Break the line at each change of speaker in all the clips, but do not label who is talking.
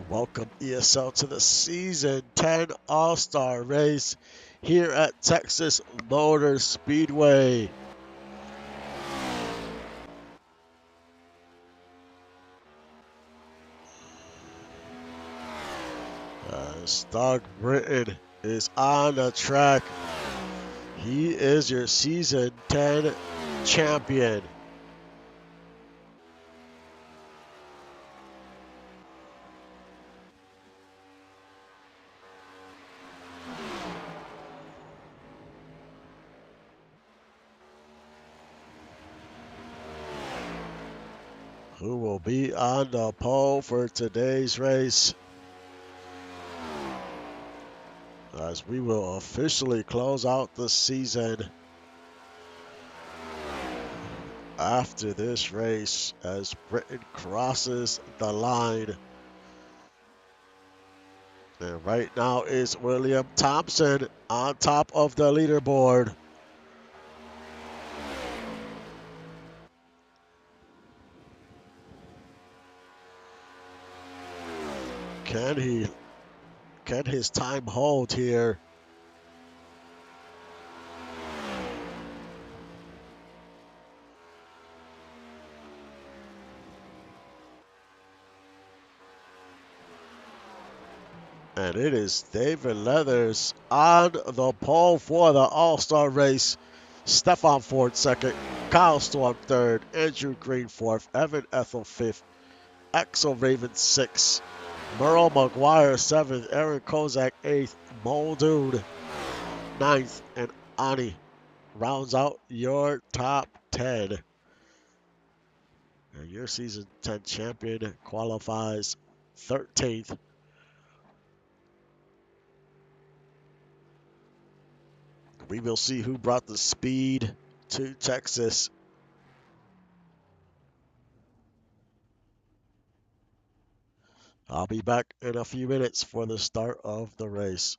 Welcome ESL to the Season 10 All-Star Race here at Texas Motor Speedway. Doug Britton is on the track. He is your Season 10 champion. Who will be on the pole for today's race? As we will officially close out the season after this race as Britain crosses the line. And right now is William Thompson on top of the leaderboard. Can his time hold here? And it is David Leathers on the pole for the All-Star race. Stefan Ford second, Kyle Storm third, Andrew Green fourth, Evan Ethel fifth, Axel Raven sixth, Merle McGuire seventh, Aaron Kozak eighth, Muldoon ninth, and Ani rounds out your top 10. And your Season 10 champion qualifies 13th. We will see who brought the speed to Texas. I'll be back in a few minutes for the start of the race.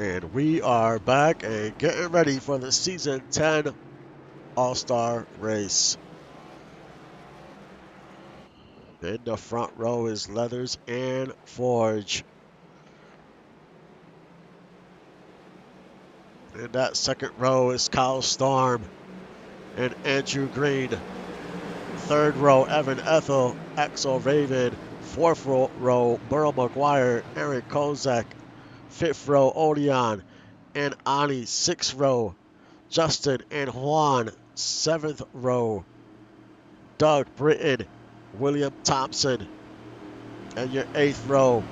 And we are back and getting ready for the Season 10 All-Star race. In the front row is Leathers and Forge. In that second row is Kyle Storm and Andrew Green. Third row, Evan Ethel, Axel Raven. Fourth row, Burrow McGuire, Aaron Kozak. Fifth row, Odeon and Ani. Sixth row, Justin and Juan. Seventh row, Doug Britton, William Thompson. And your eighth row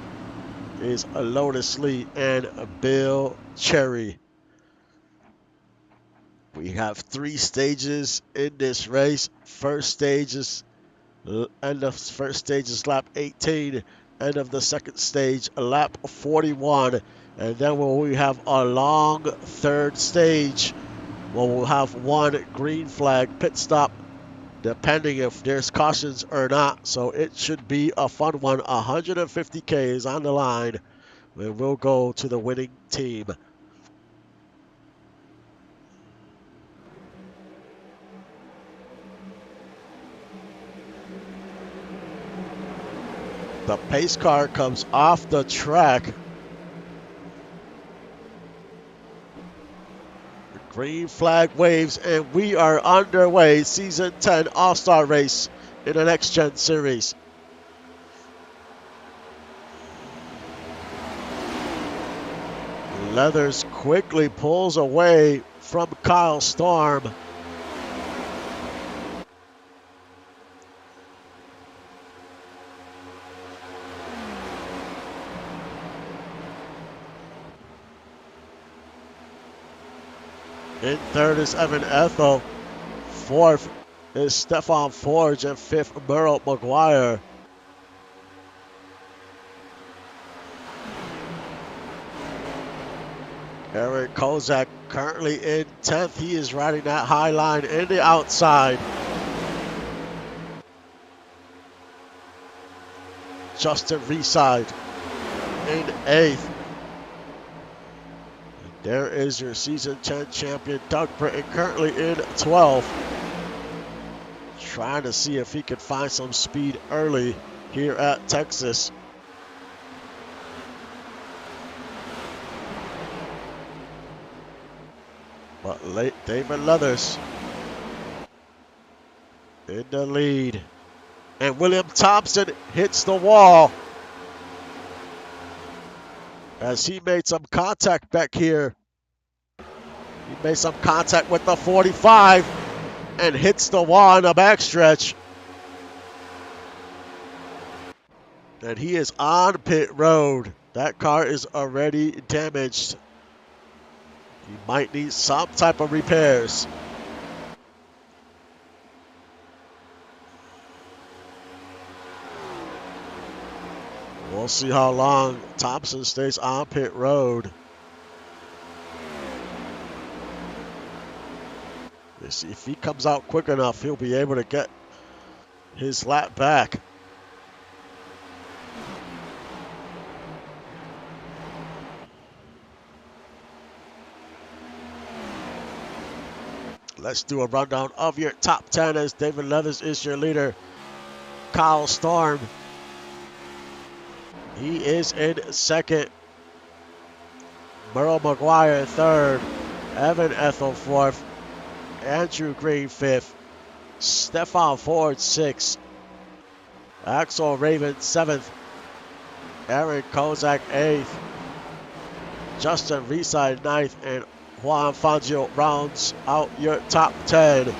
is Lotus Lee and Bill Cherry. We have 3 stages in this race. End of first stage is lap 18. End of the second stage, lap 41. And then we have a long third stage where we'll have one green flag pit stop, depending if there's cautions or not. So it should be a fun one. 150K is on the line, and we'll go to the winning team. The pace car comes off the track. The green flag waves, and we are underway. Season 10 All-Star Race in the Next Gen Series. Leathers quickly pulls away from Kyle Storm. In third is Evan Ethel. Fourth is Stefan Forge, and fifth, Burrow McGuire. Eric Kozak currently in 10th. He is riding that high line in the outside. Justin Reside in 8th. There is your season 10 champion, Doug Britton, currently in 12th. Trying to see if he can find some speed early here at Texas. But late David Leathers in the lead. And William Thompson hits the wall as he made some contact back here. He made some contact with the 45 and hits the wall in the backstretch. And he is on pit road. That car is already damaged. He might need some type of repairs. We'll see how long Thompson stays on pit road. Let's see if he comes out quick enough, he'll be able to get his lap back. Let's do a rundown of your top 10 as David Leathers is your leader. Kyle Storm, he is in second. Burrow McGuire third. Evan Ethel fourth. Andrew Green fifth. Stefan Ford sixth. Axel Raven seventh. Aaron Kozak eighth. Justin Reside ninth. And Juan Fangio rounds out your top 10.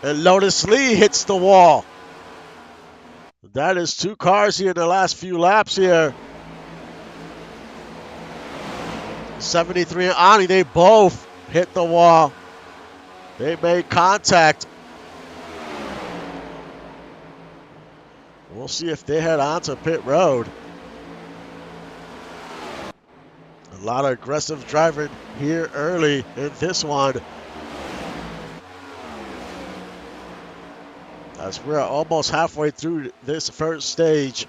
And Lotus Lee hits the wall. That is 2 cars here in the last few laps here. 73 and Ani, they both hit the wall. They made contact. We'll see if they head on to pit road. A lot of aggressive driving here early in this one. As we're almost halfway through this first stage.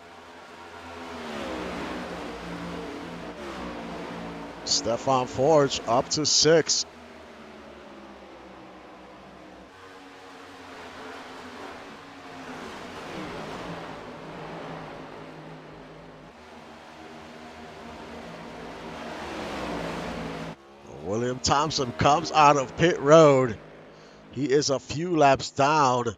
Stefan Forge up to 6th. William Thompson comes out of pit road. He is a few laps down.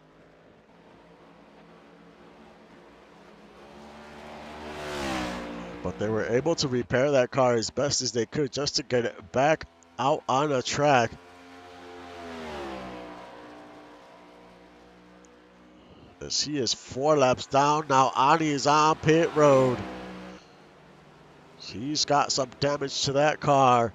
But they were able to repair that car as best as they could just to get it back out on the track. As he is 4 laps down. Now Ani is on pit road. He's got some damage to that car.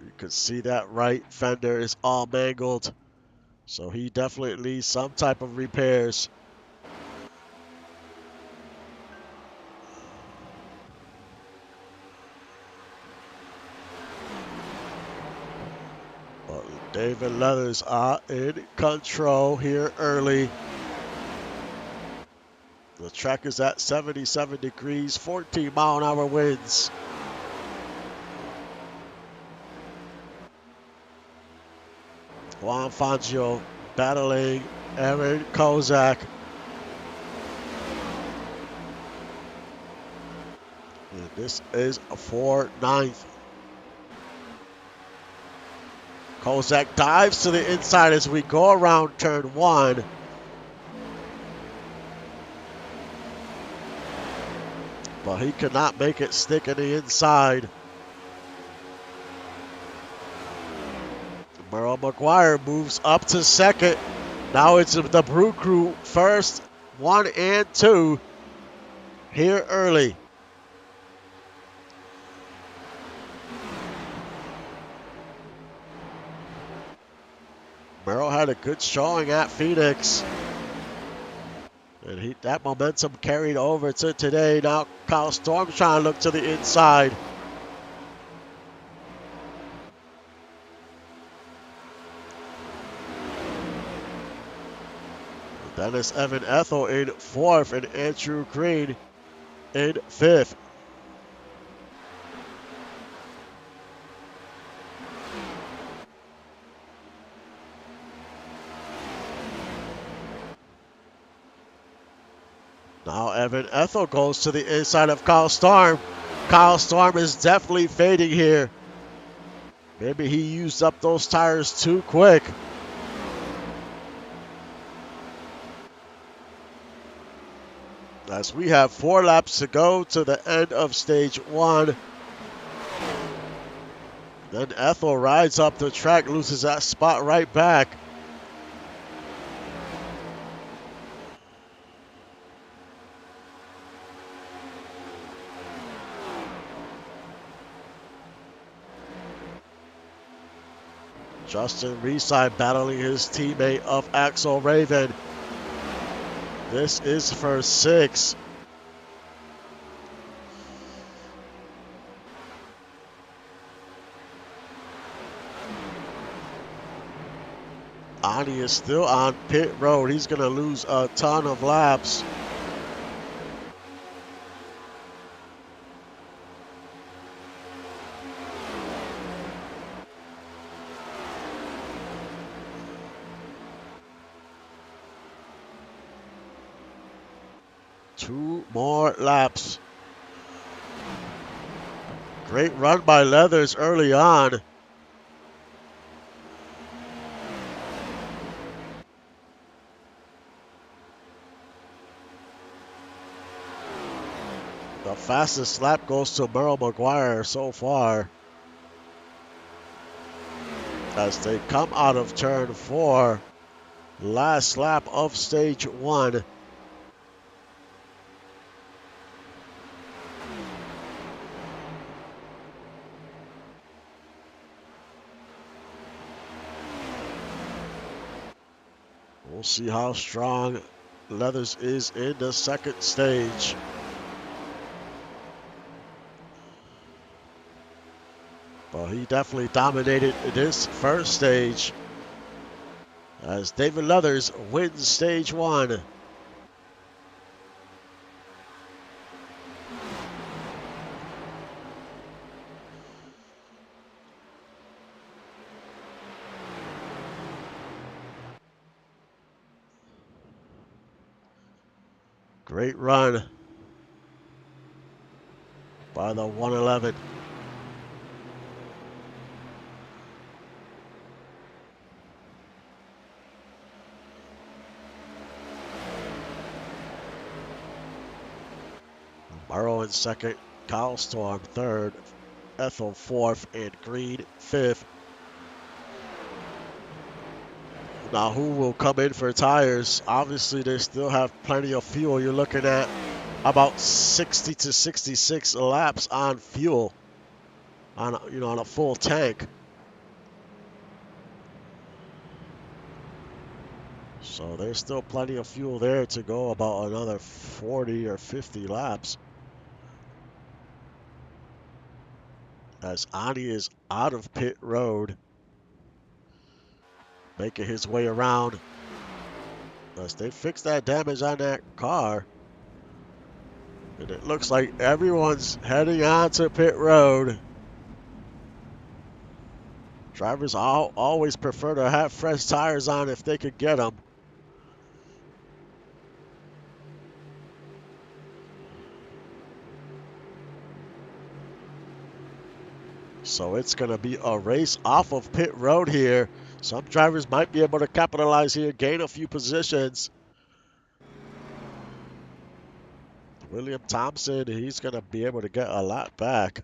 You can see that right fender is all mangled. So he definitely needs some type of repairs. But David Leathers are in control here early. The track is at 77 degrees, 14-mile-an-hour winds. Juan Fangio battling Aaron Kozak. And this is for 9th. Kozak dives to the inside as we go around turn 1. But he could not make it stick in the inside. Merle McGuire moves up to 2nd. Now it's the Brew Crew first, 1 and 2 here early. Merle had a good showing at Phoenix. And that momentum carried over to today. Now Kyle Storm trying to look to the inside. Dennis Evan Ethel in 4th and Andrew Green in 5th. Now Evan Ethel goes to the inside of Kyle Storm. Kyle Storm is definitely fading here. Maybe he used up those tires too quick. As we have 4 laps to go to the end of stage 1. Then Ethel rides up the track, loses that spot right back. Justin Reeside battling his teammate of Axel Raven. This is for 6. Ani is still on pit road. He's going to lose a ton of laps. Two more laps. Great run by Leathers early on. The fastest lap goes to Merle McGuire so far. As they come out of turn 4. Last lap of stage 1. We'll see how strong Leathers is in the second stage. Well, he definitely dominated this first stage as David Leathers wins stage 1. Great run by the 111. Burrow in second, Kyle Storm third, Ethel fourth, and Green fifth. Now, who will come in for tires? Obviously, they still have plenty of fuel. You're looking at about 60 to 66 laps on fuel, on a full tank. So there's still plenty of fuel there to go about another 40 or 50 laps. As Ani is out of pit road, making his way around. As they fix that damage on that car. And it looks like everyone's heading on to pit road. Drivers always prefer to have fresh tires on if they could get them. So it's going to be a race off of pit road here. Some drivers might be able to capitalize here, gain a few positions. William Thompson, he's going to be able to get a lot back.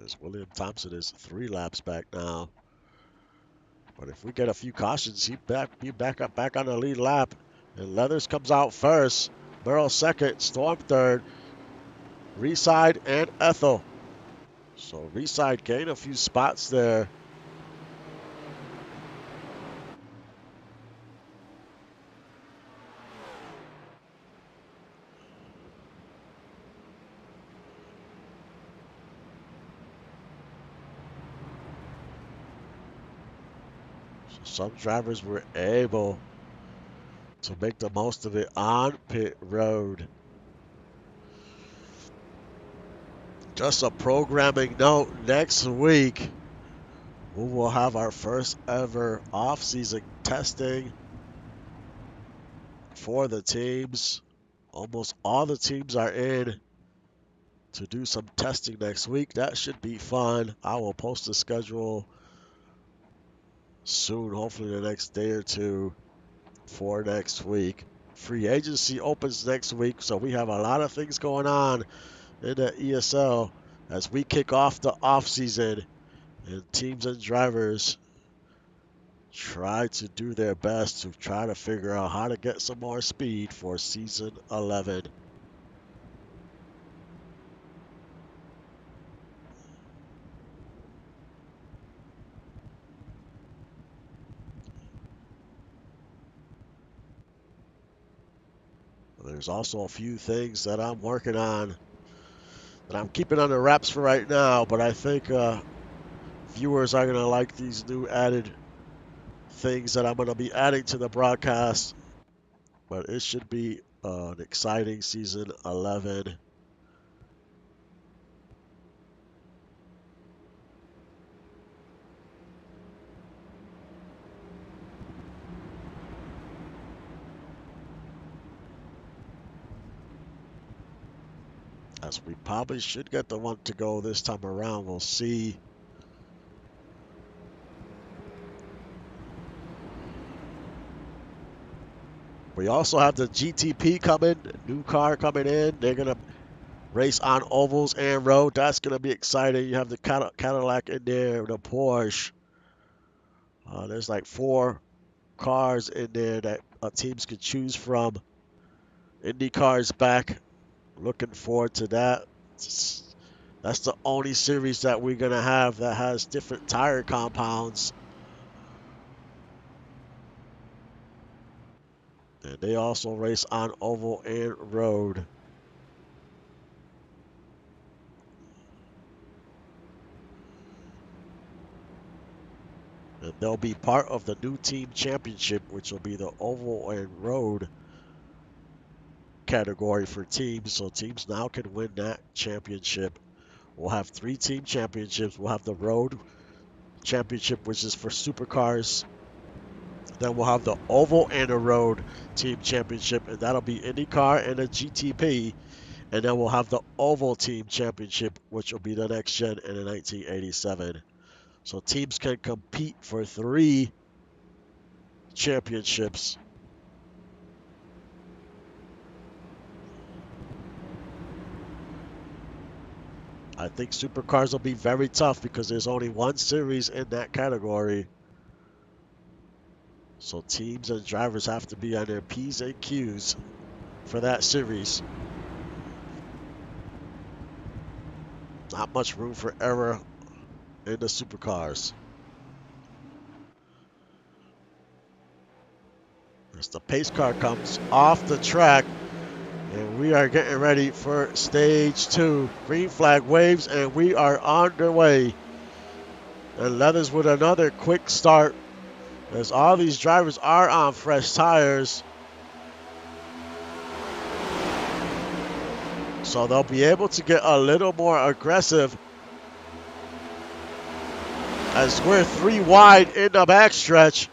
As William Thompson is 3 laps back now. But if we get a few cautions, he'd be back on the lead lap. And Leathers comes out first. Burrow second. Storm third. Reside and Ethel. So Reside gained a few spots there. So some drivers were able to make the most of it on pit road. Just a programming note, next week we will have our first ever off-season testing for the teams. Almost all the teams are in to do some testing next week. That should be fun. I will post the schedule soon, hopefully the next day or two for next week. Free agency opens next week, so we have a lot of things going on in the ESL as we kick off the offseason, and teams and drivers try to do their best to try to figure out how to get some more speed for season 11. There's also a few things that I'm working on that I'm keeping under wraps for right now, but I think viewers are going to like these new added things that I'm going to be adding to the broadcast. But it should be an exciting season 11. As we probably should get the one to go this time around. We'll see. We also have the GTP coming, new car coming in. They're going to race on ovals and road. That's going to be exciting. You have the Cadillac in there, the Porsche. There's like 4 cars in there that teams could choose from. IndyCar's back. Looking forward to that. That's the only series that we're going to have that has different tire compounds. And they also race on oval and road. And they'll be part of the new team championship, which will be the oval and road category for teams. So teams now can win that championship. We'll have 3 team championships. We'll have the road championship, which is for supercars. Then we'll have the oval and the road team championship, and that'll be IndyCar and a GTP. And then we'll have the oval team championship, which will be the next gen in the 1987. So teams can compete for 3 championships. I think supercars will be very tough because there's only one series in that category. So teams and drivers have to be on their P's and Q's for that series. Not much room for error in the supercars. As the pace car comes off the track, and we are getting ready for stage 2. Green flag waves, and we are underway. And Leathers with another quick start, as all these drivers are on fresh tires. So they'll be able to get a little more aggressive, as we're 3 wide in the backstretch.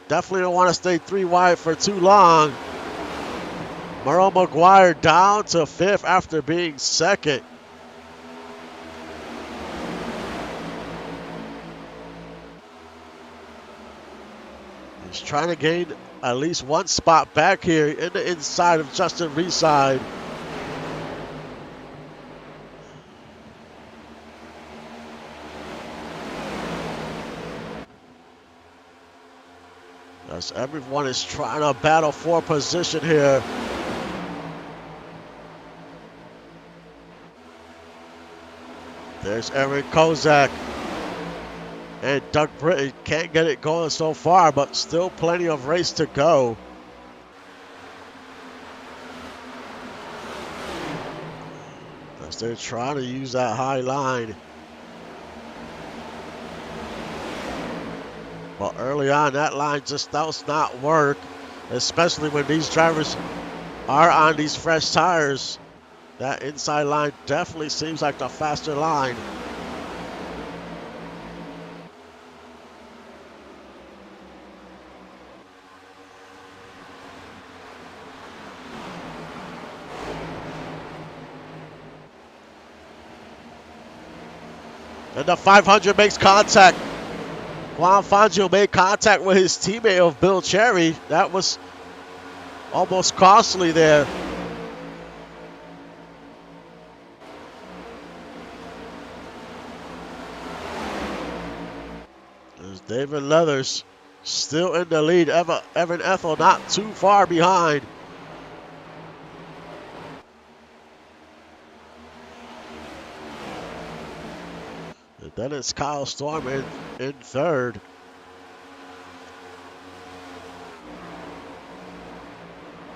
Definitely don't want to stay 3 wide for too long. Merle McGuire down to 5th after being 2nd. He's trying to gain at least 1 spot back here in the inside of Justin Reeside. As everyone is trying to battle for position here. There's Aaron Kozak. And Doug Britton can't get it going so far, but still plenty of race to go. As they're trying to use that high line. But early on, that line just does not work, especially when these drivers are on these fresh tires. That inside line definitely seems like the faster line. And the 500 makes contact. Juan Fangio made contact with his teammate of Bill Cherry. That was almost costly there. There's David Leathers still in the lead. Evan Ethel not too far behind. And then it's Kyle Storm in 3rd.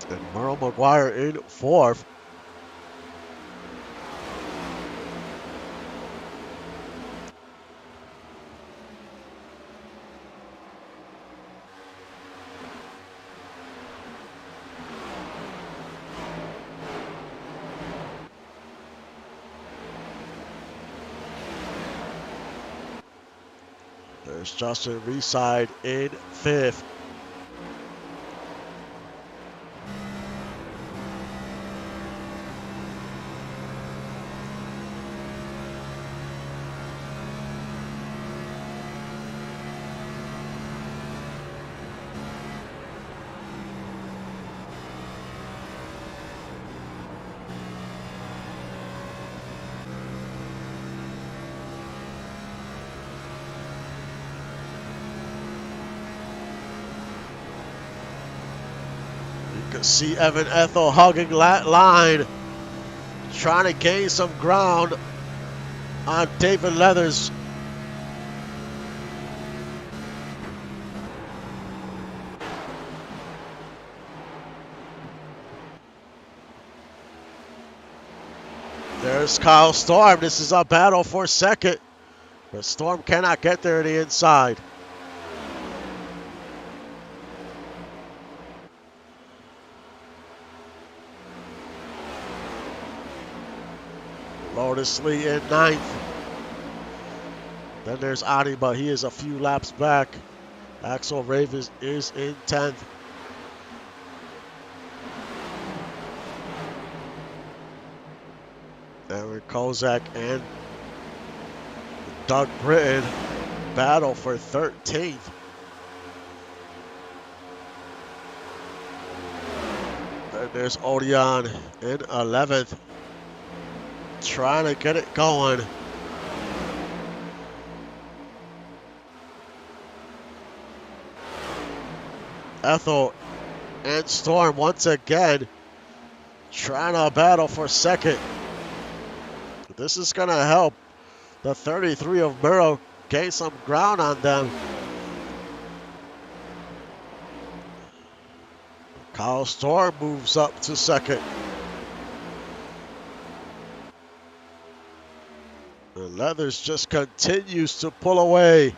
And Merle McGuire in 4th. There's Justin Reeside in 5th. You can see Evan Ethel hugging that line, trying to gain some ground on David Leathers. There's Kyle Storm. This is a battle for 2nd, but Storm cannot get there on the inside. Lotus Lee in 9th. Then there's Adi, but he is a few laps back. Axel Raven is in 10th. Aaron Kozak and Doug Britton battle for 13th. And there's Odeon in 11th, trying to get it going. Ethel and Storm once again trying to battle for second. This is going to help the 33 of Murrow gain some ground on them. Kyle Storm moves up to second. And Leathers just continues to pull away.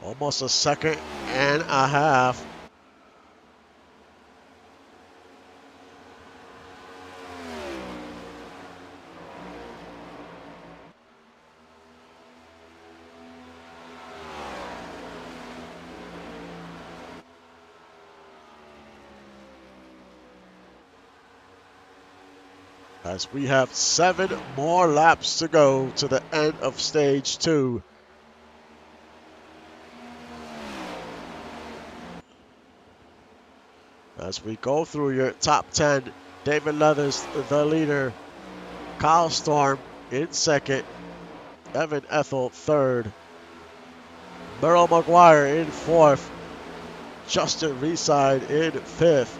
Almost a second and a half. As we have 7 more laps to go to the end of stage 2. As we go through your top 10, David Leathers, the leader. Kyle Storm in second. Evan Ethel third. Merrill McGuire in fourth. Justin Reside in fifth.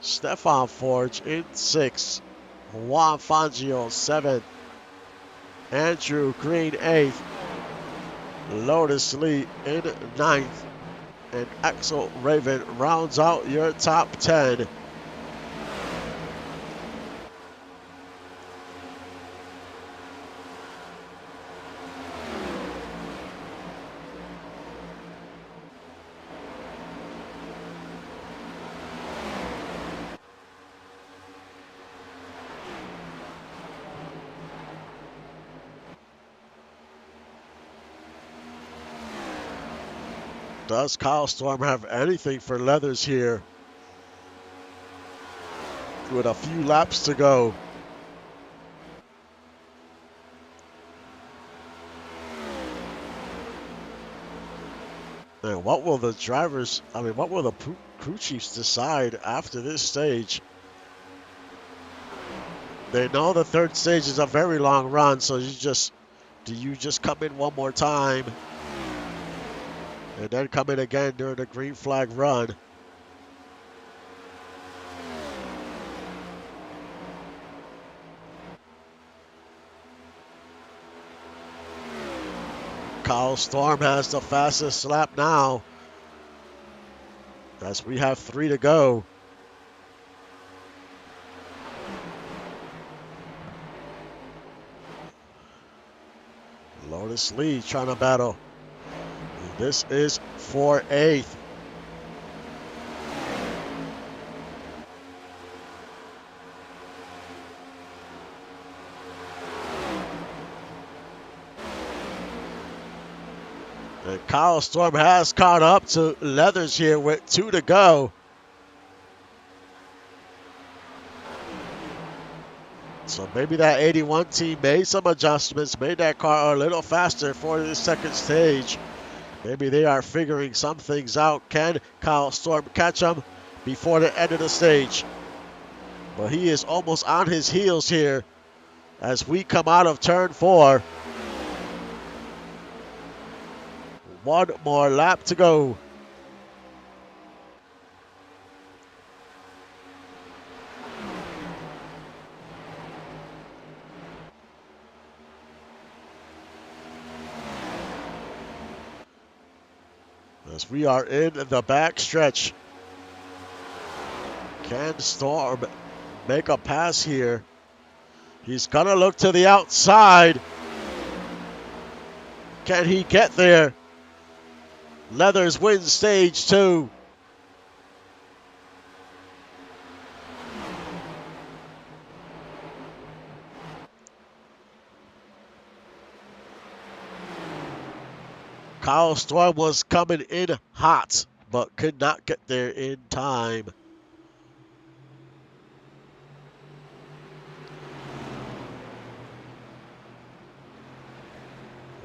Stefan Forge in sixth. Juan Fangio seventh. Andrew Green eighth. Lotus Lee in ninth. And Axel Raven rounds out your top 10. Does Kyle Storm have anything for Leathers here? With a few laps to go. And what will the drivers, what will the crew chiefs decide after this stage? They know the third stage is a very long run, so do you just come in one more time and then come in again during the green flag run? Kyle Storm has the fastest lap now, as we have 3 to go. Lotus Lee trying to battle. This is for 8th. And Kyle Storm has caught up to Leathers here with 2 to go. So maybe that 81 team made some adjustments, made that car a little faster for the second stage. Maybe they are figuring some things out. Can Kyle Storm catch him before the end of the stage? But he is almost on his heels here as we come out of turn 4. 1 more lap to go. As we are in the back stretch. Can Storm make a pass here? He's gonna look to the outside. Can he get there? Leathers wins stage 2. Kyle Storm was coming in hot, but could not get there in time.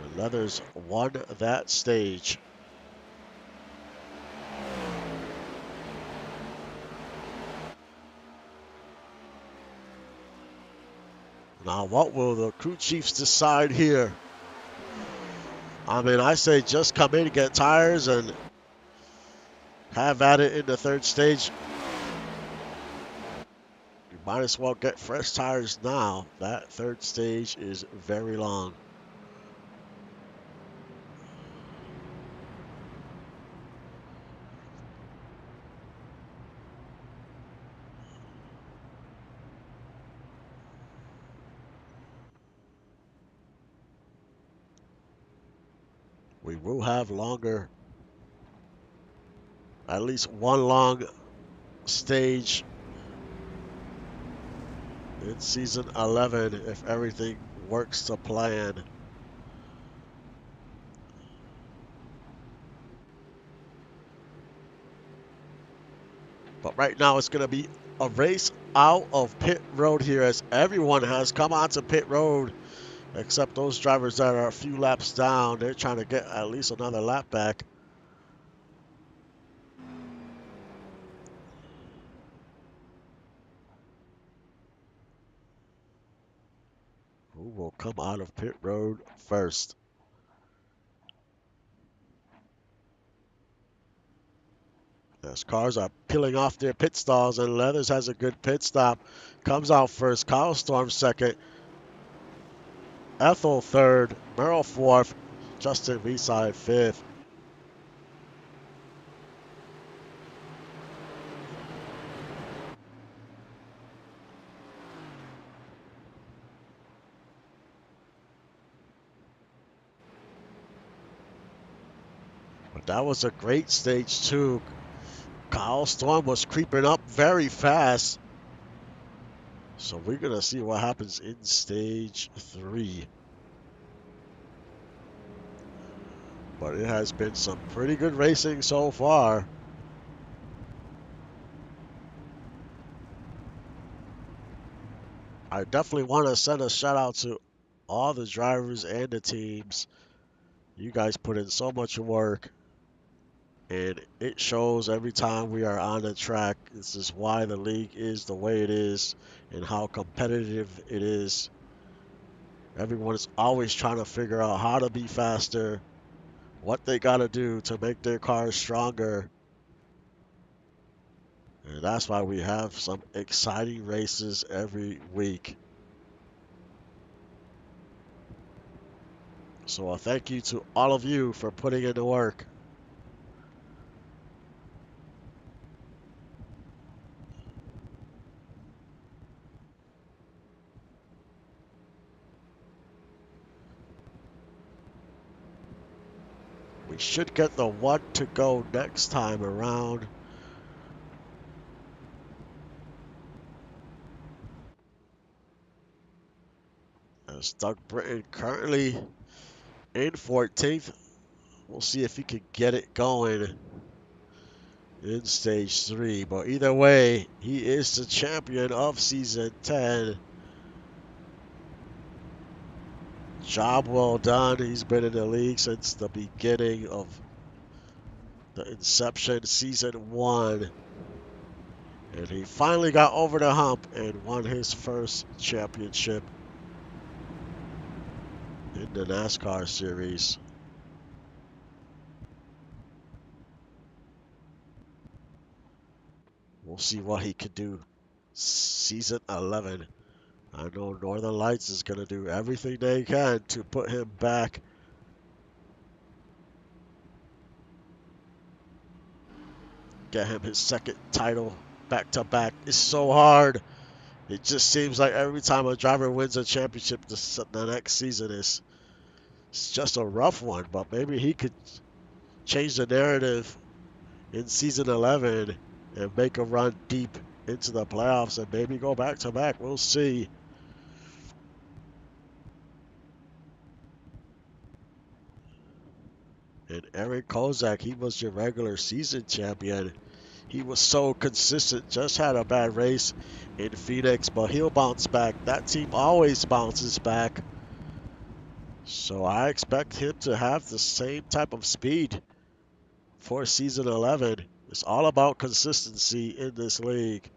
And Leathers won that stage. Now, what will the crew chiefs decide here? I mean, I say just come in, get tires, and have at it in the third stage. You might as well get fresh tires now. That third stage is very long. We will have longer, at least one long stage in season 11 if everything works to plan. But right now it's going to be a race out of pit road here as everyone has come onto pit road except those drivers that are a few laps down. They're trying to get at least another lap back. Who will come out of pit road first? As cars are peeling off their pit stalls, and Leathers has a good pit stop. Comes out first. Kyle Storm second. Ethel third. Merrill fourth. Justin Reeside fifth. But that was a great stage two. Kyle Storm was creeping up very fast. So we're going to see what happens in stage three. But it has been some pretty good racing so far. I definitely want to send a shout out to all the drivers and the teams. You guys put in so much work, and it shows every time we are on the track. This is why the league is the way it is and how competitive it is. Everyone is always trying to figure out how to be faster, what they got to do to make their cars stronger. And that's why we have some exciting races every week. So a thank you to all of you for putting in the work. We should get the one to go next time around. As Doug Britton currently in 14th. We'll see if he can get it going in stage three. But either way, he is the champion of season 10. Job well done. He's been in the league since the beginning of the inception, season 1. And he finally got over the hump and won his first championship in the NASCAR series. We'll see what he can do season 11. I know Northern Lights is going to do everything they can to put him back. Get him his second title back to back. It's so hard. It just seems like every time a driver wins a championship, the next season is it's just a rough one. But maybe he could change the narrative in season 11 and make a run deep into the playoffs and maybe go back to back. We'll see. And Eric Kozak, he was your regular season champion. He was so consistent, just had a bad race in Phoenix, but he'll bounce back. That team always bounces back. So I expect him to have the same type of speed for season 11. It's all about consistency in this league.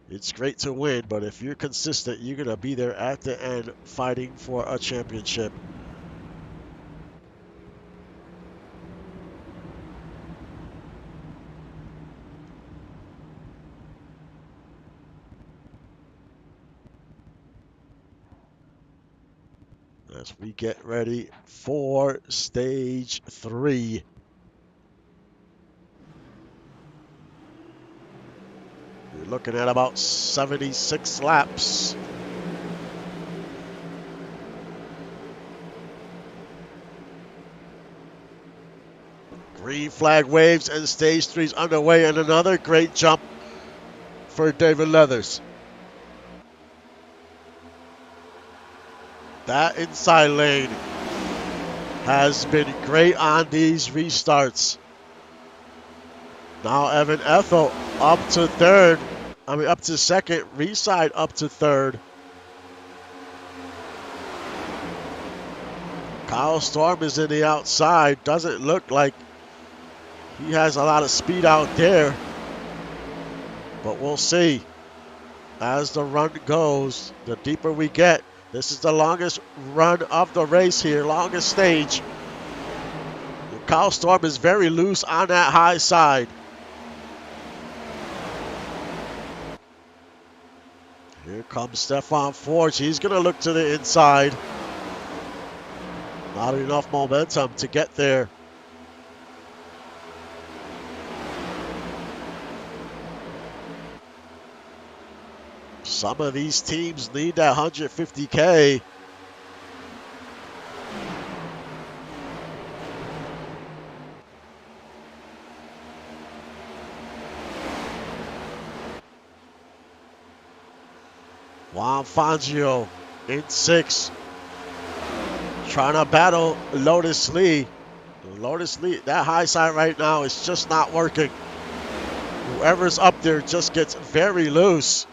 It's great to win, but if you're consistent, you're going to be there at the end fighting for a championship. As we get ready for stage 3. You're looking at about 76 laps. Green flag waves and stage 3's underway, and another great jump for David Leathers. That inside lane has been great on these restarts. Now Evan Ethel up to third. Up to second. Reside up to third. Kyle Storm is in the outside. Doesn't look like he has a lot of speed out there. But we'll see. As the run goes, the deeper we get. This is the longest run of the race here. Longest stage. Kyle Storm is very loose on that high side. Here comes Stefan Forge. He's going to look to the inside. Not enough momentum to get there. Some of these teams need that 150K. Juan Fangio in 6th. Trying to battle Lotus Lee. Lotus Lee, that high side right now is just not working. Whoever's up there just gets very loose.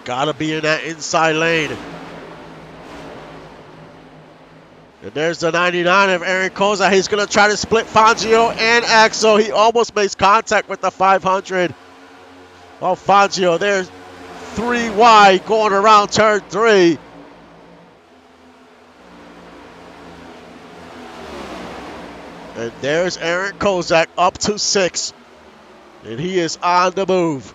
Gotta be in that inside lane. And there's the 99 of Aaron Kozak. He's going to try to split Fangio and Axel. He almost makes contact with the 500. Oh, Fangio, there's 3 wide going around turn 3. And there's Aaron Kozak up to 6. And he is on the move.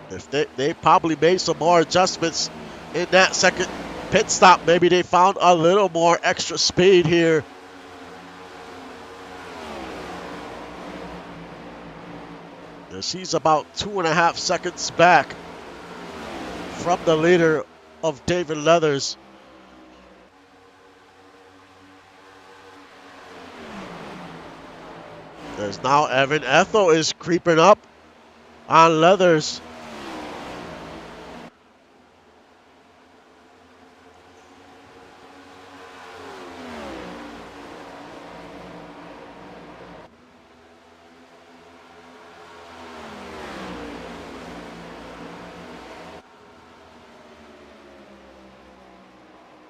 If they probably made some more adjustments in that second pit stop. Maybe they found a little more extra speed here. And she's about 2.5 seconds back from the leader of David Leathers. There's now Evan Ethel is creeping up on Leathers.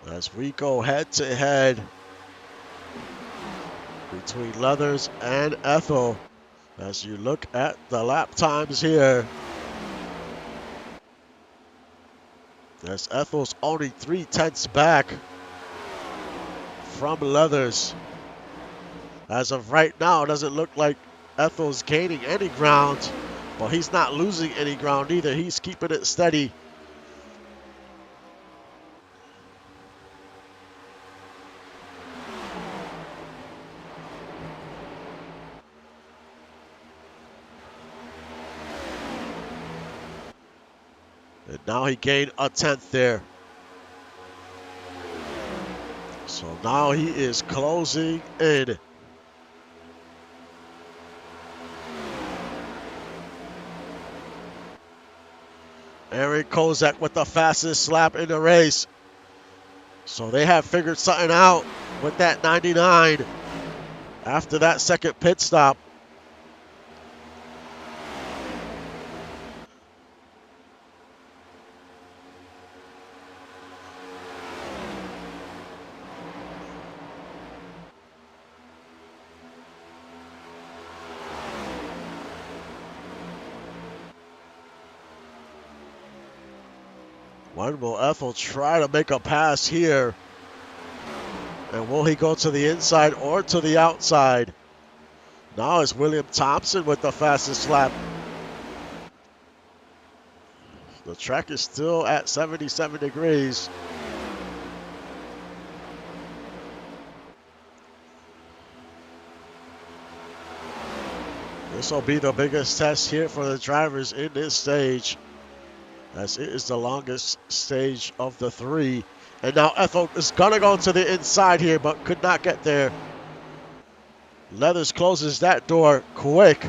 As we go head to head between Leathers and Ethel, as you look at the lap times here, as Ethel's only 0.3 back from Leathers. As of right now, it doesn't look like Ethel's gaining any ground, but he's not losing any ground either. He's keeping it steady. And now he gained a 10th there. So now he is closing in. Aaron Kozak with the fastest lap in the race. So they have figured something out with that 99 after that second pit stop. When will Ethel try to make a pass here? And will he go to the inside or to the outside? Now it's William Thompson with the fastest lap. The track is still at 77 degrees. This will be the biggest test here for the drivers in this stage, as it is the longest stage of the three. And now Ethel is going to go to the inside here, but could not get there. Leathers closes that door quick.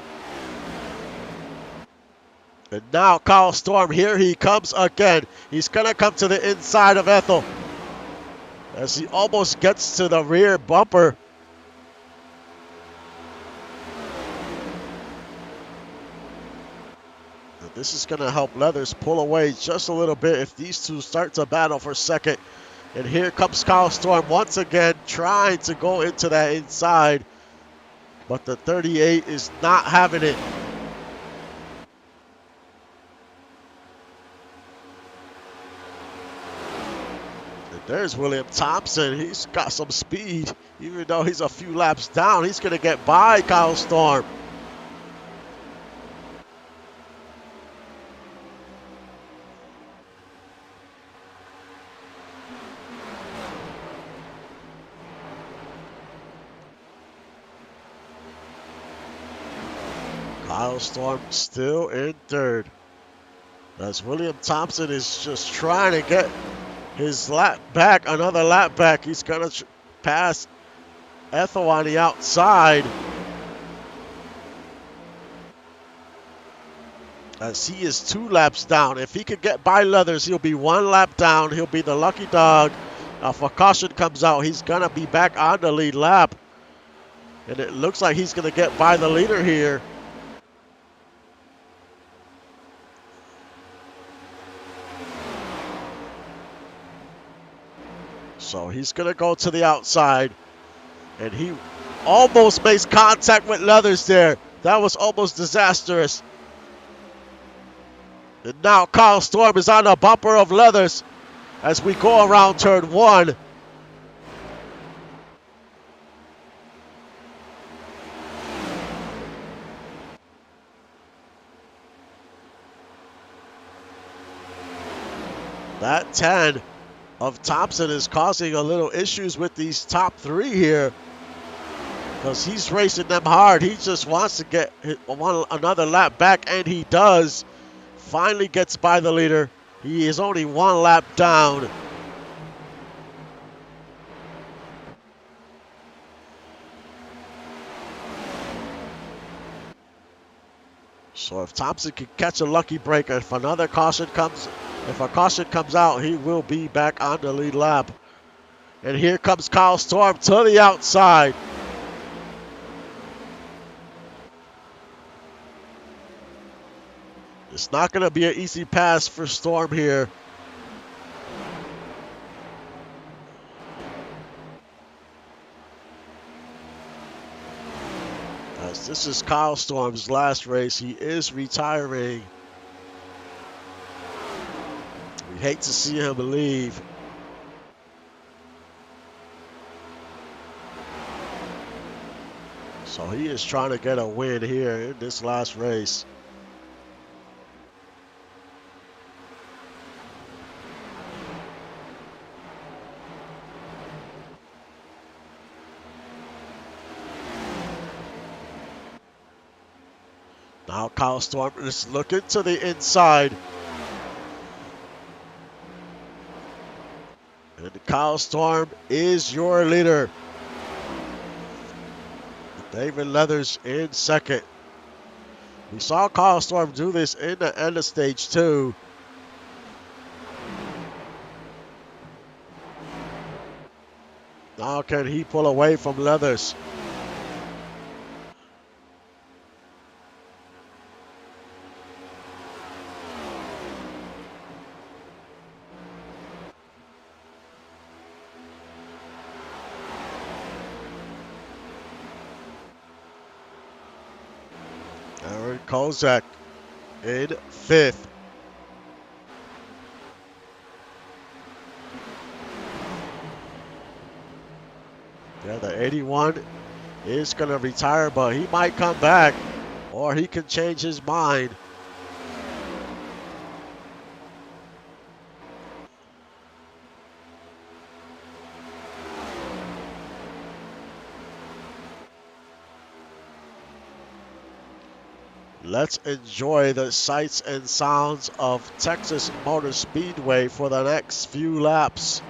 And now Kyle Storm, here he comes again. He's going to come to the inside of Ethel as he almost gets to the rear bumper. And this is going to help Leathers pull away just a little bit if these two start to battle for second. And here comes Kyle Storm once again trying to go into that inside. But the 38 is not having it. And there's William Thompson. He's got some speed. Even though he's a few laps down, he's going to get by Kyle Storm. Kyle Storm still in third. As William Thompson is just trying to get his lap back, another lap back. He's going to pass Ethel on the outside. As he is 2 laps down. If he could get by Leathers, he'll be 1 lap down. He'll be the lucky dog. If a caution comes out, he's going to be back on the lead lap. And it looks like he's going to get by the leader here. So he's going to go to the outside. And he almost makes contact with Leathers there. That was almost disastrous. And now Kyle Storm is on the bumper of Leathers as we go around turn 1. That 10 of Thompson is causing a little issues with these top 3 here, because he's racing them hard. He just wants to get another lap back, and he does. Finally gets by the leader. He is only 1 lap down. So if Thompson can catch a lucky break, if a caution comes out, he will be back on the lead lap. And here comes Kyle Storm to the outside. It's not going to be an easy pass for Storm here. As this is Kyle Storm's last race, he is retiring. We hate to see him leave. So he is trying to get a win here in this last race. Now Kyle Storm is looking to the inside. And Kyle Storm is your leader. David Leathers in second. We saw Kyle Storm do this in the end of stage 2. Now can he pull away from Leathers? Aaron Kozak in 5th. Yeah, the 81 is going to retire, but he might come back or he can change his mind. Let's enjoy the sights and sounds of Texas Motor Speedway for the next few laps.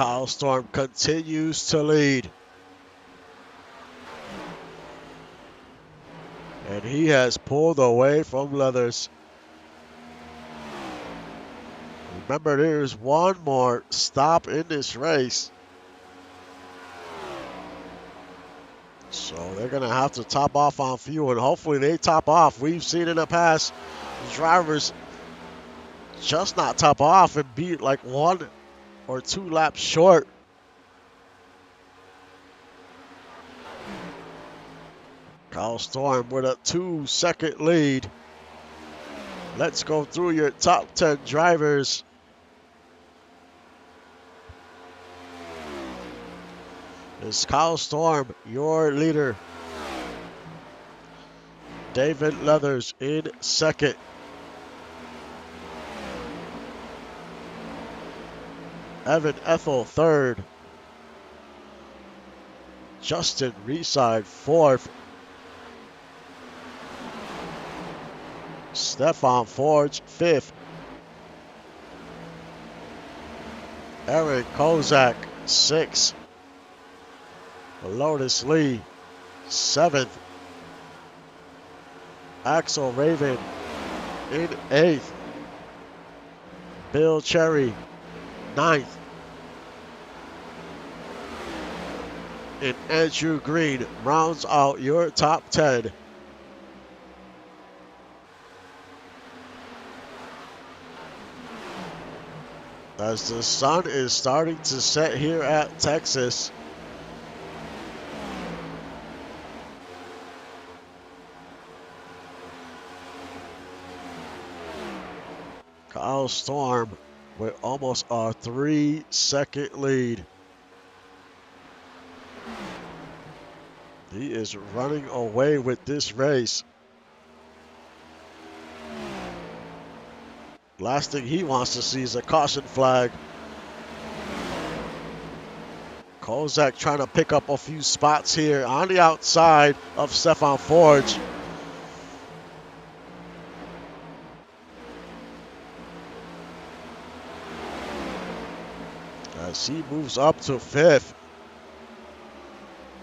Kyle Storm continues to lead. And he has pulled away from Leathers. Remember, there's one more stop in this race. So they're going to have to top off on fuel, and hopefully they top off. We've seen in the past drivers just not top off and be like 1 or 2 laps short. Kyle Storm with a 2-second lead. Let's go through your top 10 drivers. Is Kyle Storm your leader? David Leathers in second. Evan Ethel third. Justin Reside fourth. Stefan Forge fifth. Aaron Kozak sixth. Lotus Lee seventh. Axel Raven in eighth. Bill Cherry ninth. And Andrew Green rounds out your top 10. As the sun is starting to set here at Texas. Kyle Storm with almost a 3-second lead. He is running away with this race. Last thing he wants to see is a caution flag. Kozak trying to pick up a few spots here on the outside of Stefan Forge. As he moves up to 5th.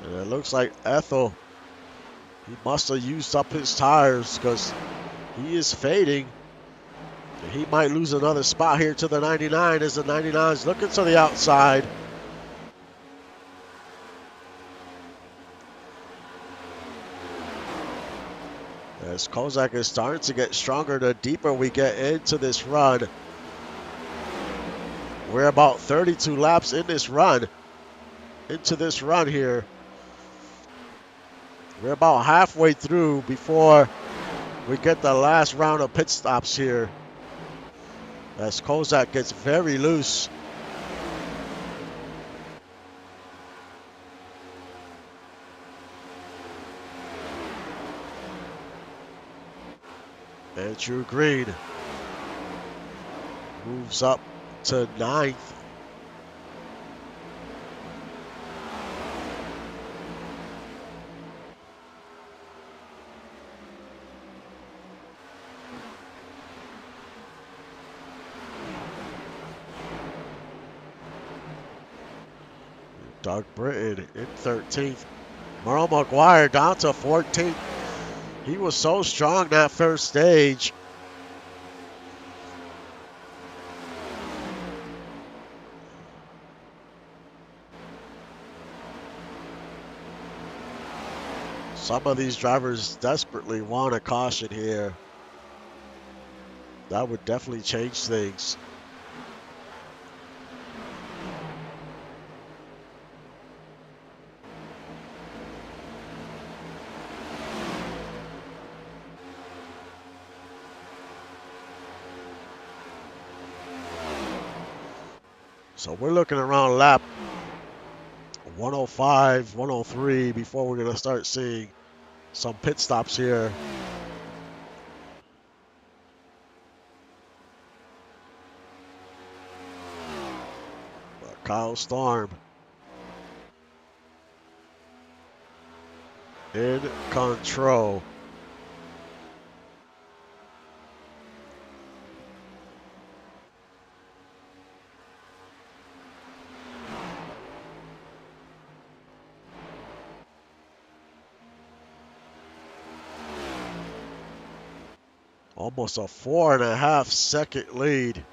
And it looks like Ethel, he must have used up his tires because he is fading. He might lose another spot here to the 99 as the 99 is looking to the outside. As Kozak is starting to get stronger the deeper we get into this run. We're about 32 laps in this run. Into this run here. We're about halfway through before we get the last round of pit stops here. As Kozak gets very loose. Andrew Green moves up to 9th. Doug Britton in 13th. Merle McGuire down to 14th. He was so strong that first stage. Some of these drivers desperately want a caution here. That would definitely change things. So we're looking around lap 105, 103 before we're going to start seeing some pit stops here. But Kyle Storm in control. Almost a 4.5 second lead.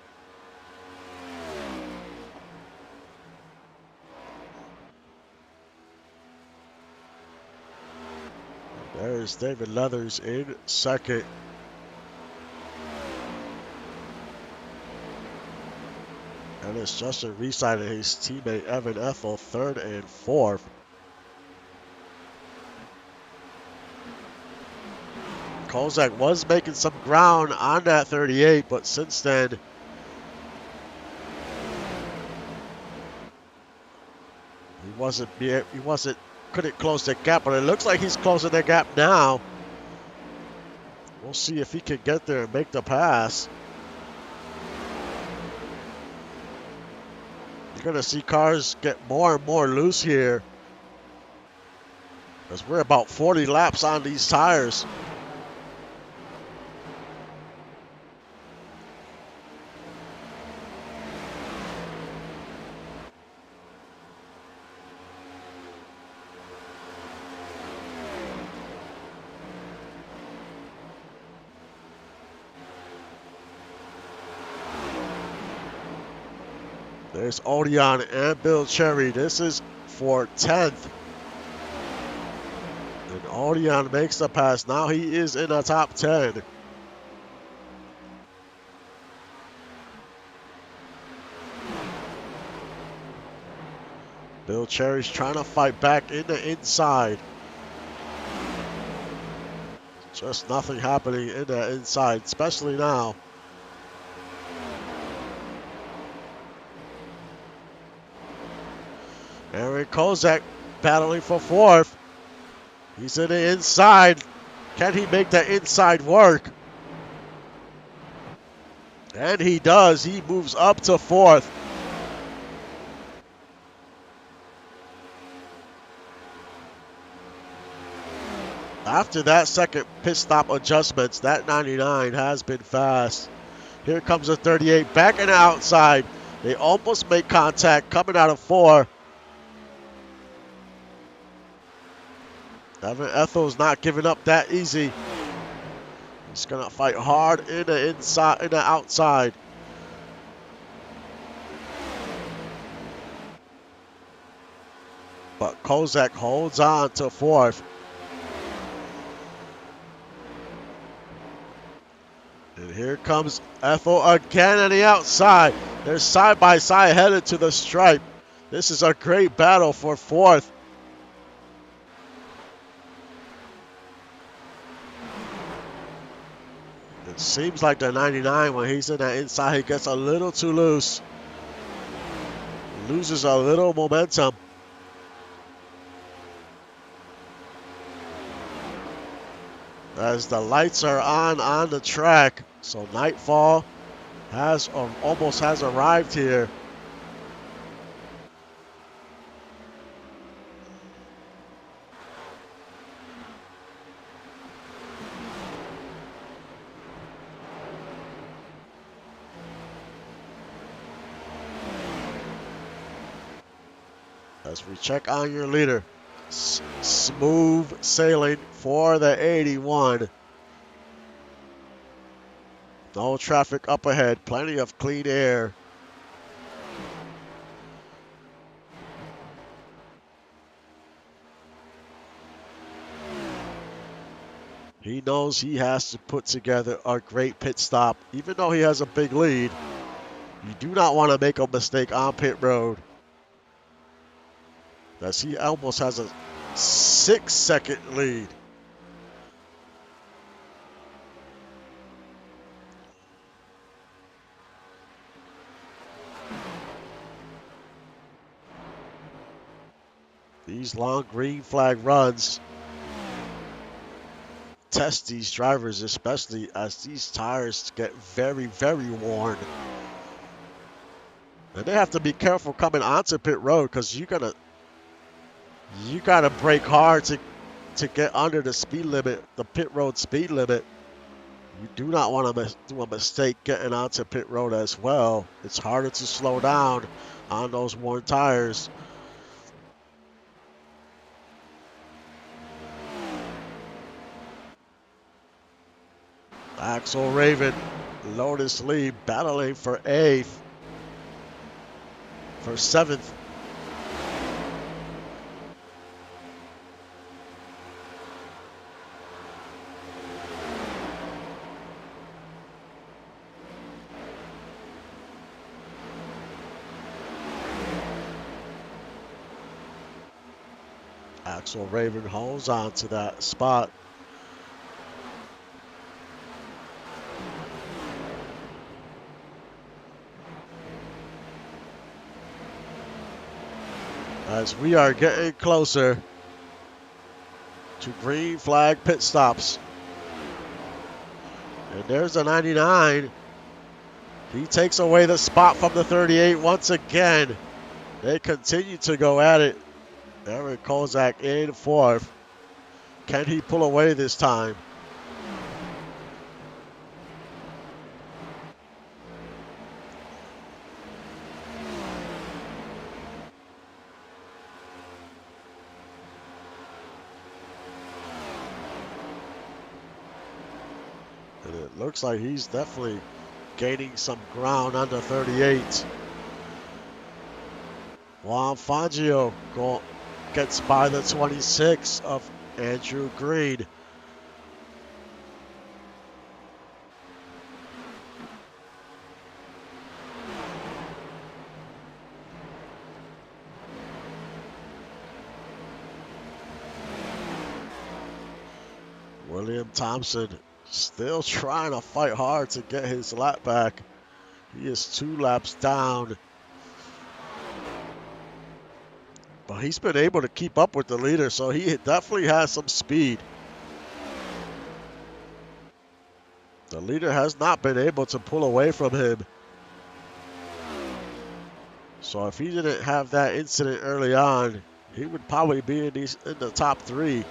There's David Leathers in second. And it's Justin Reeside and his teammate Evan Ethel third and fourth. Kozak was making some ground on that 38, but since then, couldn't close the gap, but it looks like he's closing the gap now. We'll see if he can get there and make the pass. You're going to see cars get more and more loose here, because we're about 40 laps on these tires. There's Odeon and Bill Cherry. This is for 10th. And Odeon makes the pass. Now he is in the top 10. Bill Cherry's trying to fight back in the inside. Just nothing happening in the inside, especially now. Aaron Kozak battling for fourth. He's in the inside. Can he make the inside work? And he does. He moves up to fourth. After that second pit stop adjustments, that 99 has been fast. Here comes a 38 back and outside. They almost make contact coming out of 4. Evan Ethel's not giving up that easy. He's gonna fight hard in the outside. But Kozak holds on to fourth. And here comes Ethel again on the outside. They're side by side headed to the stripe. This is a great battle for fourth. It seems like the 99, when he's in that inside, he gets a little too loose. Loses a little momentum. As the lights are on the track. So nightfall almost has arrived here. As we check on your leader. Smooth sailing for the 81. No traffic up ahead. Plenty of clean air. He knows he has to put together a great pit stop. Even though he has a big lead, you do not want to make a mistake on pit road. As he almost has a 6-second lead. These long green flag runs test these drivers, especially as these tires get very, very worn. And they have to be careful coming onto pit road because you gotta brake hard to get under the speed limit, the pit road speed limit. You do not want to do a mistake getting onto pit road as well. It's harder to slow down on those worn tires. Axel Raven, Lotus Lee battling for 8th, for 7th. Axel Raven holds on to that spot. As we are getting closer to green flag pit stops. And there's a 99. He takes away the spot from the 38 once again. They continue to go at it. Eric Kozak in 4th. Can he pull away this time? And it looks like he's definitely gaining some ground under 38. Juan Fangio gets by the 26 of Andrew Green. William Thompson still trying to fight hard to get his lap back. He is 2 laps down. But he's been able to keep up with the leader, so he definitely has some speed. The leader has not been able to pull away from him. So if he didn't have that incident early on, he would probably be in the top 3.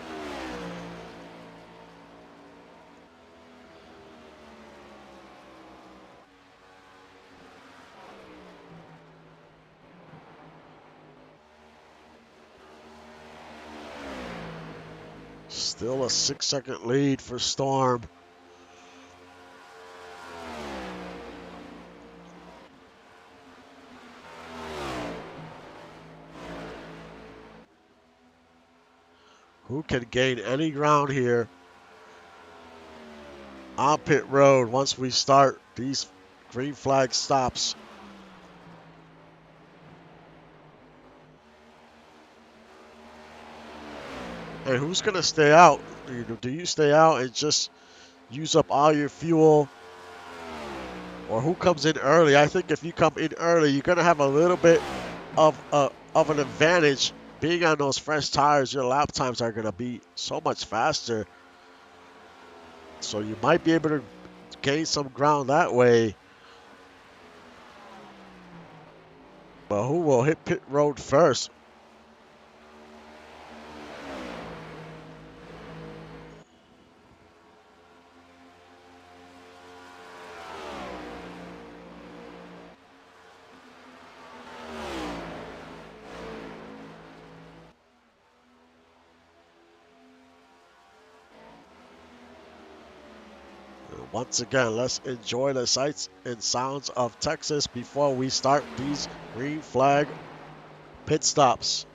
Still a 6-second lead for Storm. Who can gain any ground here on pit road once we start these green flag stops? And who's going to stay out? Do you stay out and just use up all your fuel? Or who comes in early? I think if you come in early, you're going to have a little bit of an advantage. Being on those fresh tires, your lap times are going to be so much faster. So you might be able to gain some ground that way. But who will hit pit road first? Once again, let's enjoy the sights and sounds of Texas before we start these green flag pit stops.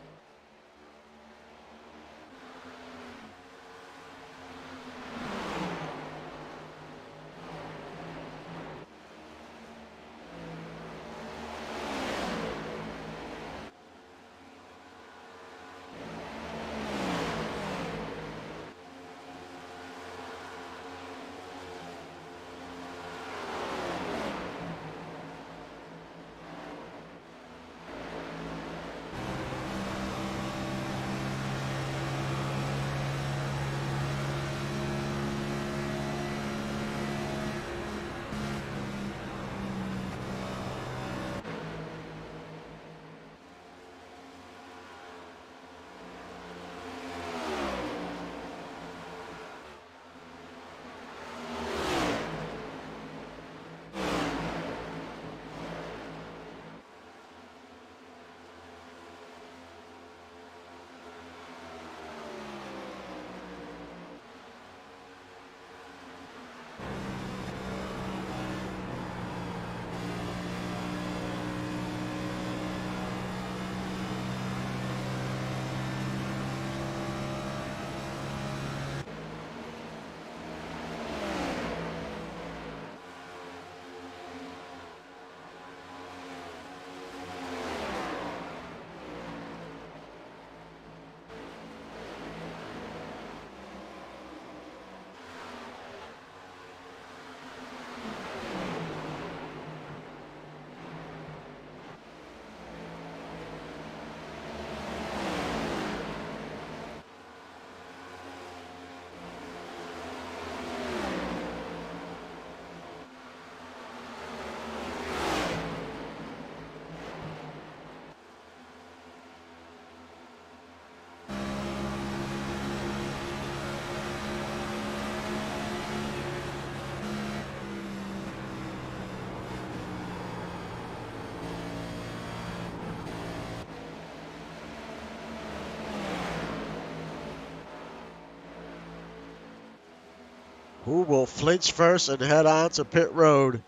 Who will flinch first and head on to pit road?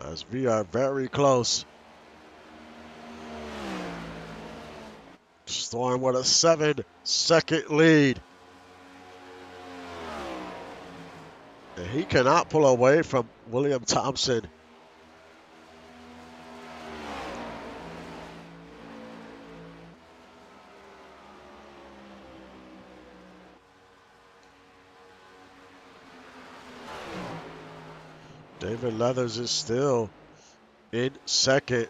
As we are very close. Storm with a 7-second lead. And he cannot pull away from William Thompson. David Leathers is still in second,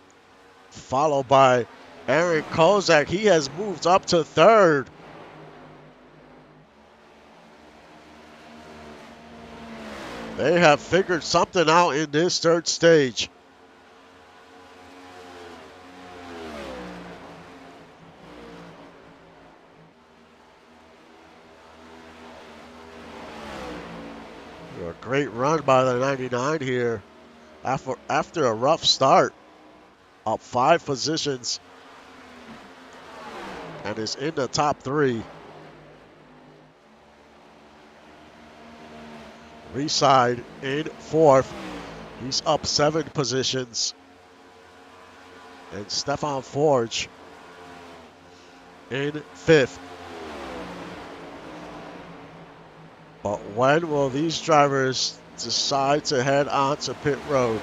followed by Aaron Kozak. He has moved up to third. They have figured something out in this third stage. A great run by the 99 here after a rough start. Up 5 positions and is in the top 3. Reside in 4th. He's up 7 positions. and Stefan Forge in 5th. But when will these drivers decide to head on to pit road?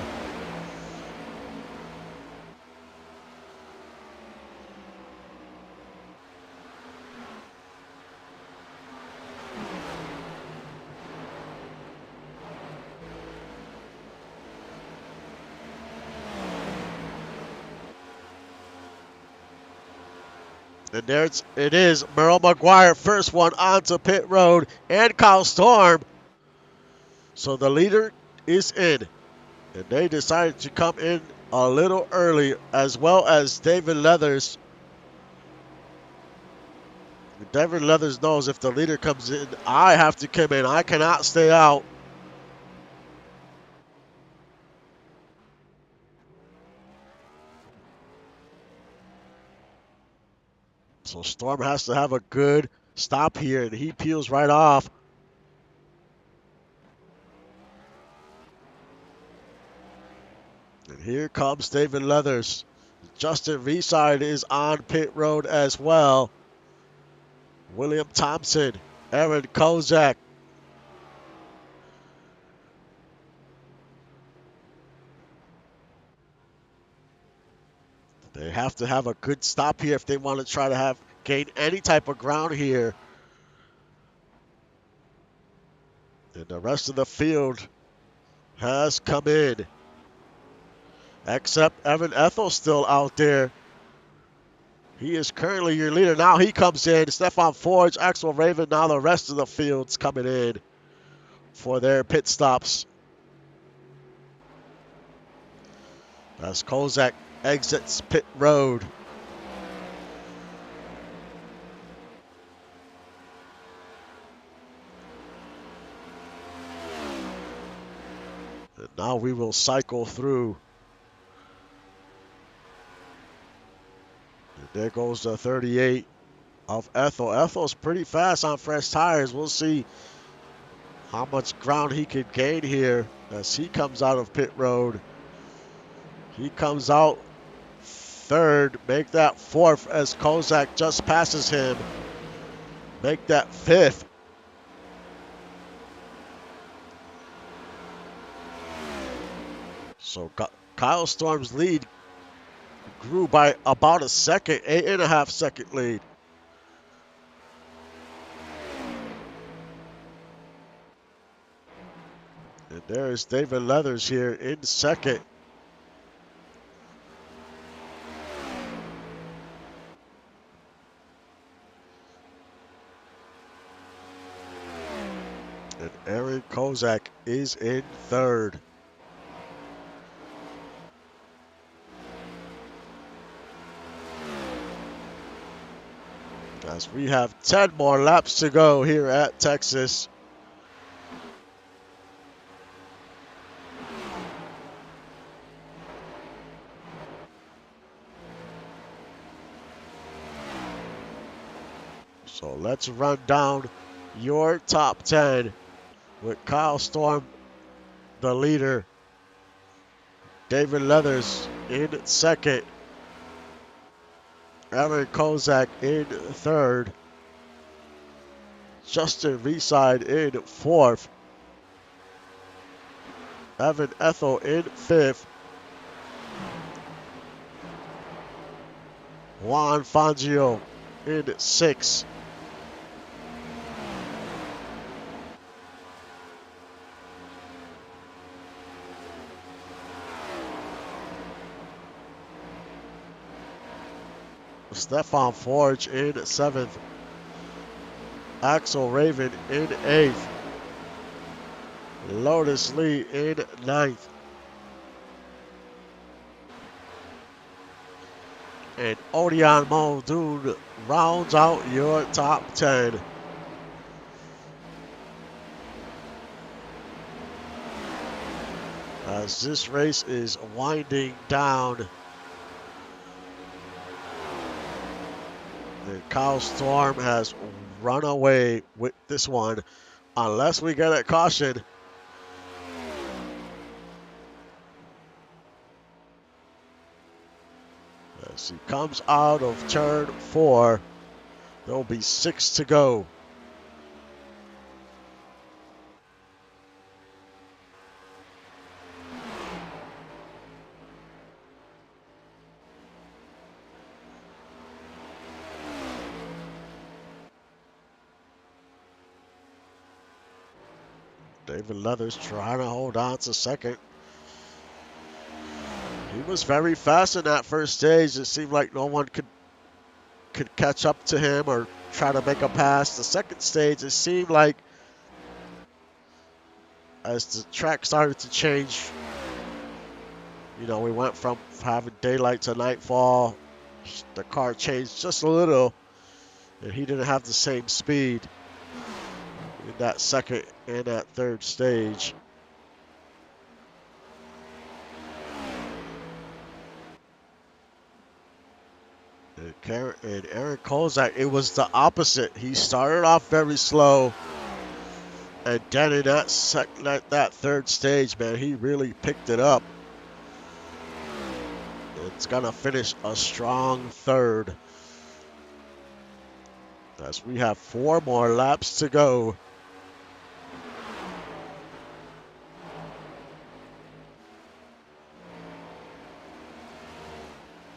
And there it is, Merle McGuire, first one onto pit road, and Kyle Storm. So the leader is in, and they decided to come in a little early, as well as David Leathers. David Leathers knows if the leader comes in, I have to come in. I cannot stay out. So Storm has to have a good stop here, and he peels right off. And here comes David Leathers. Justin Reeside is on pit road as well. William Thompson, Aaron Kozak. They have to have a good stop here if they want to try to gain any type of ground here. And the rest of the field has come in. Except Evan Ethel still out there. He is currently your leader. Now he comes in. Stefan Forge, Axel Raven. Now the rest of the field's coming in for their pit stops. As Kozak exits pit road. And now we will cycle through. And there goes the 38 of Ethel. Ethel's pretty fast on fresh tires. We'll see how much ground he can gain here as he comes out of pit road. He comes out third, make that fourth as Kozak just passes him. Make that fifth. So Kyle Storm's lead grew by about a second, 8.5 second lead. And there's David Leathers here in second. And Aaron Kozak is in third. As we have 10 more laps to go here at Texas. So let's run down your top 10 with Kyle Storm, the leader. David Leathers in second. Aaron Kozak in third. Justin Reeside in fourth. Evan Ethel in fifth. Juan Fangio in sixth. Stefan Forge in seventh. Axel Raven in eighth. Lotus Lee in ninth. And Odion Muldoon rounds out your top 10. As this race is winding down. And Kyle Storm has run away with this one, unless we get a caution. As he comes out of turn 4, there will be 6 to go. David Leathers trying to hold on to second. He was very fast in that first stage. It seemed like no one could catch up to him or try to make a pass. The second stage, it seemed like as the track started to change, we went from having daylight to nightfall. The car changed just a little, and he didn't have the same speed in that second and that third stage. And Aaron Kozak, it was the opposite. He started off very slow, and then in that third stage, man, he really picked it up. It's gonna finish a strong third, as we have 4 more laps to go.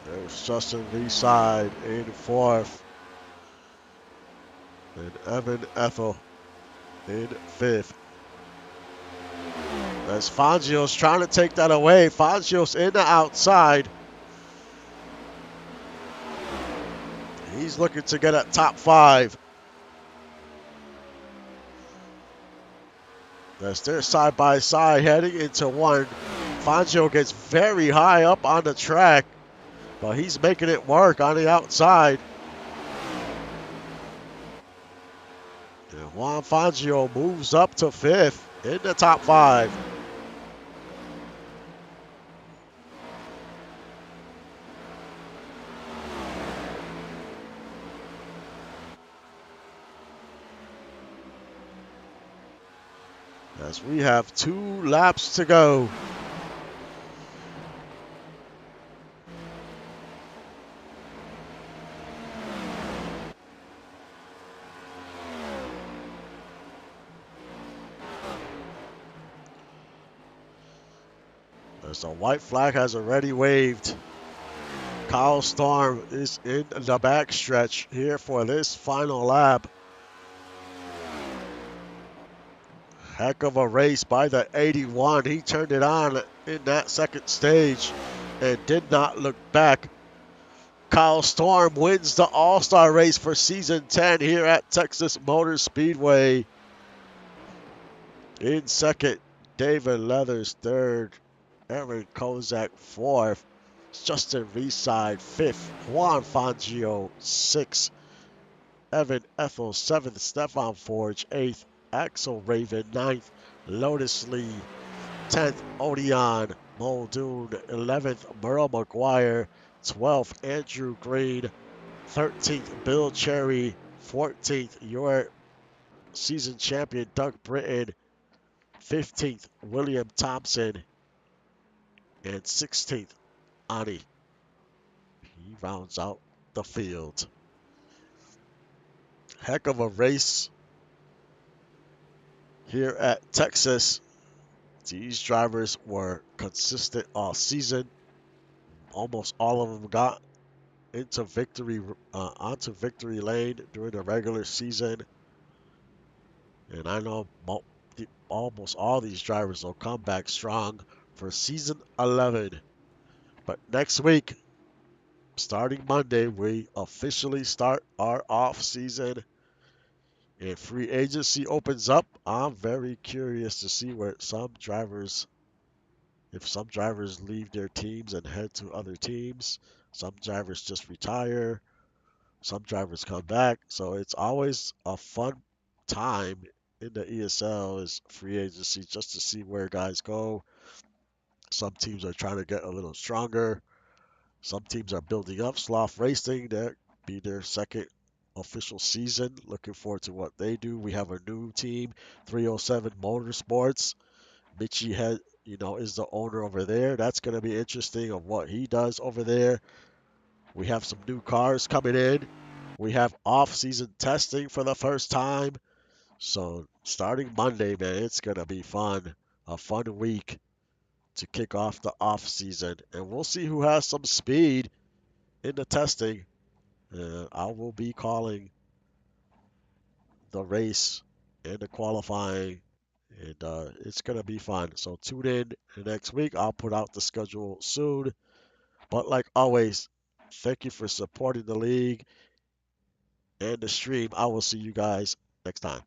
There's Justin Reeside in 4th, and Evan Ethel in 5th. As Fangio's trying to take that away. Fangio's in the outside. He's looking to get at top 5. As they're side by side heading into 1. Fangio gets very high up on the track, but he's making it work on the outside. And Juan Fangio moves up to 5th in the top 5. As we have 2 laps to go. As the white flag has already waved. Kyle Storm is in the backstretch here for this final lap. Heck of a race by the 81. He turned it on in that second stage and did not look back. Kyle Storm wins the All-Star race for season 10 here at Texas Motor Speedway. In second, David Leathers third, Aaron Kozak fourth, Justin Reeside fifth, Juan Fangio sixth, Evan Ethel seventh, Stefan Forge eighth, Axel Raven ninth, Lotus Lee 10th, Odeon Muldoon 11th, Merle McGuire 12th, Andrew Green 13th, Bill Cherry 14th, your season champion Doug Britton 15th, William Thompson, and 16th, Ani. He rounds out the field. Heck of a race here at Texas. These drivers were consistent all season. Almost all of them got into onto victory lane during the regular season. And I know almost all these drivers will come back strong for season 11. But next week, starting Monday, we officially start our off season and free agency opens up. I'm very curious to see where if some drivers leave their teams and head to other teams, some drivers just retire, some drivers come back. So it's always a fun time in the ESL is free agency just to see where guys go. Some teams are trying to get a little stronger. Some teams are building up. Sloth Racing, that be their second official season. Looking forward to what they do. We have a new team, 307 Motorsports. Mitchie is the owner over there. That's going to be interesting of what he does over there. We have some new cars coming in. We have off-season testing for the first time. So starting Monday, man, it's gonna be fun. A fun week to kick off the off season, and we'll see who has some speed in the testing. I will be calling the race and the qualifying, and it's gonna be fun. So tune in next week. I'll put out the schedule soon. But like always, thank you for supporting the league and the stream. I will see you guys next time.